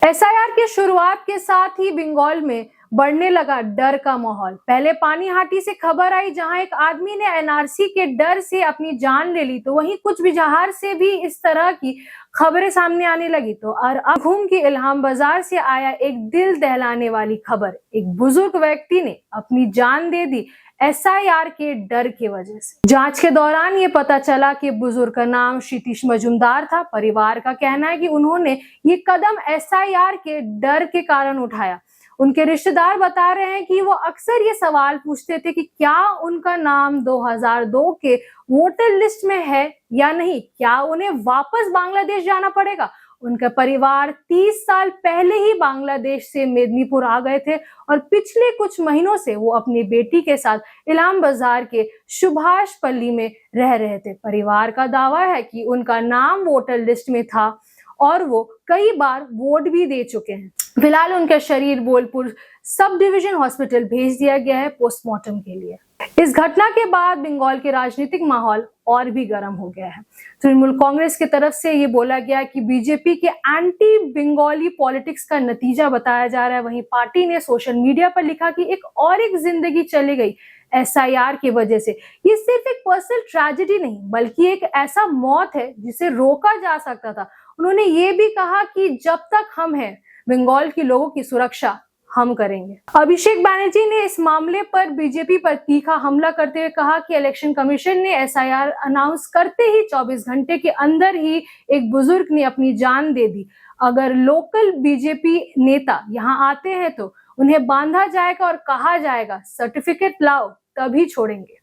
SIR की शुरुआत के साथ ही बंगाल में बढ़ने लगा डर का माहौल। पहले पानीहाटी से खबर आई जहां एक आदमी ने एनआरसी के डर से अपनी जान ले ली, तो वहीं कुछ बिहार से भी इस तरह की खबरें सामने आने लगी। तो और अब घूम के इलाम बाजार से आया एक दिल दहलाने वाली खबर। एक बुजुर्ग व्यक्ति ने अपनी जान दे दी एसआईआर के डर की वजह से। जांच के दौरान ये पता चला कि बुजुर्ग का नाम क्षितिज मजूमदार था। परिवार का कहना है कि उन्होंने ये कदम एसआईआर के डर के कारण उठाया। उनके रिश्तेदार बता रहे हैं कि वो अक्सर ये सवाल पूछते थे कि क्या उनका नाम 2002 के वोटर लिस्ट में है या नहीं, क्या उन्हें वापस बांग्लादेश जाना पड़ेगा। उनका परिवार 30 साल पहले ही बांग्लादेश से मेदिनीपुर आ गए थे और पिछले कुछ महीनों से वो अपनी बेटी के साथ इलाम बाजार के सुभाष पल्ली में रह रहे थे। परिवार का दावा है कि उनका नाम वोटर लिस्ट में था और वो कई बार वोट भी दे चुके हैं। फिलहाल उनका शरीर बोलपुर सब डिवीजन हॉस्पिटल भेज दिया गया है पोस्टमार्टम के लिए। इस घटना के बाद बंगाल के राजनीतिक माहौल और भी गर्म हो गया है। तृणमूल कांग्रेस की तरफ से ये बोला गया कि बीजेपी के एंटी बंगाली पॉलिटिक्स का नतीजा बताया जा रहा है। वहीं पार्टी ने सोशल मीडिया पर लिखा कि एक जिंदगी चली गई एसआईआर की वजह से। ये सिर्फ एक पर्सनल ट्रेजेडी नहीं बल्कि एक ऐसा मौत है जिसे रोका जा सकता था। उन्होंने ये भी कहा कि जब तक हम हैं बंगाल के लोगों की सुरक्षा हम करेंगे। अभिषेक बैनर्जी ने इस मामले पर बीजेपी पर तीखा हमला करते हुए कहा कि इलेक्शन कमीशन ने एसआईआर अनाउंस करते ही 24 घंटे के अंदर ही एक बुजुर्ग ने अपनी जान दे दी। अगर लोकल बीजेपी नेता यहाँ आते हैं तो उन्हें बांधा जाएगा और कहा जाएगा सर्टिफिकेट लाओ तभी छोड़ेंगे।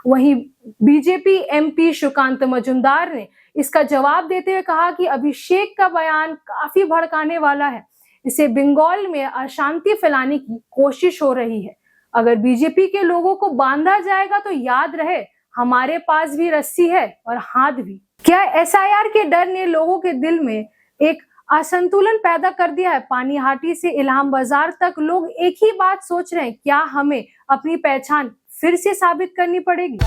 वहीं बीजेपी एमपी सुकांत मजूमदार ने इसका जवाब देते हुए कहा कि अभिषेक का बयान काफी भड़काने वाला है। इसे बंगाल में अशांति फैलाने की कोशिश हो रही है। अगर बीजेपी के लोगों को बांधा जाएगा तो याद रहे हमारे पास भी रस्सी है और हाथ भी। क्या एसआईआर के डर ने लोगों के दिल में एक असंतुलन पैदा कर दिया है? पानीहाटी से इलाम बाजार तक लोग एक ही बात सोच रहे हैं, क्या हमें अपनी पहचान फिर से साबित करनी पड़ेगी?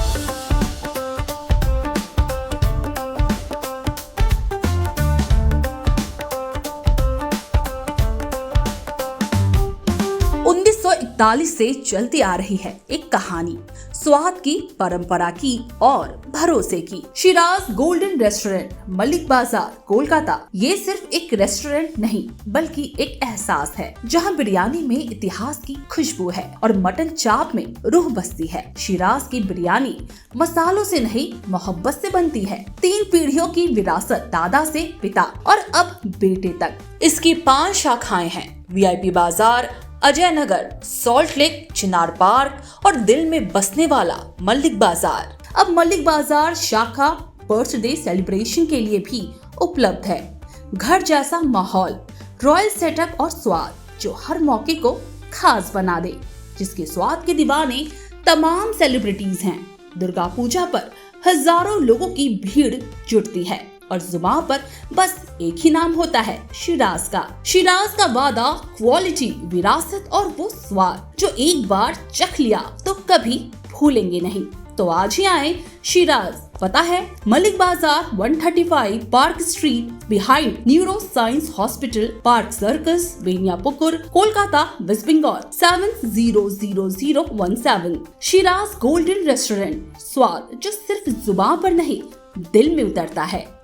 से चलती आ रही है एक कहानी, स्वाद की, परंपरा की और भरोसे की। शिराज गोल्डन रेस्टोरेंट, मलिक बाजार, कोलकाता। ये सिर्फ एक रेस्टोरेंट नहीं बल्कि एक एहसास है जहां बिरयानी में इतिहास की खुशबू है और मटन चाप में रूह बसती है। शिराज की बिरयानी मसालों से नहीं मोहब्बत से बनती है। 3 पीढ़ियों की विरासत, दादा से पिता और अब बेटे तक। इसकी 5 शाखाएं हैं, वीआईपी बाजार, अजय नगर, सॉल्ट लेक, चिनार पार्क और दिल में बसने वाला मलिक बाजार। अब मलिक बाजार शाखा बर्थडे सेलिब्रेशन के लिए भी उपलब्ध है। घर जैसा माहौल, रॉयल सेटअप और स्वाद जो हर मौके को खास बना दे, जिसके स्वाद के दीवाने तमाम सेलिब्रिटीज हैं। दुर्गा पूजा पर हजारों लोगों की भीड़ जुटती है और जुबान पर बस एक ही नाम होता है, शिराज का। शिराज का वादा, क्वालिटी, विरासत और वो स्वाद जो एक बार चख लिया तो कभी भूलेंगे नहीं। तो आज ही आए शिराज। पता है Malik Bazar, 135 Park Street, behind neuro science hospital, Park Circus, Beniapukur, Kolkata, West Bengal 700017। Shiraz golden restaurant, स्वाद जो सिर्फ जुबान पर नहीं दिल में उतरता है।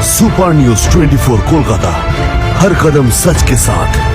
सुपर न्यूज 24 कोलकाता, हर कदम सच के साथ।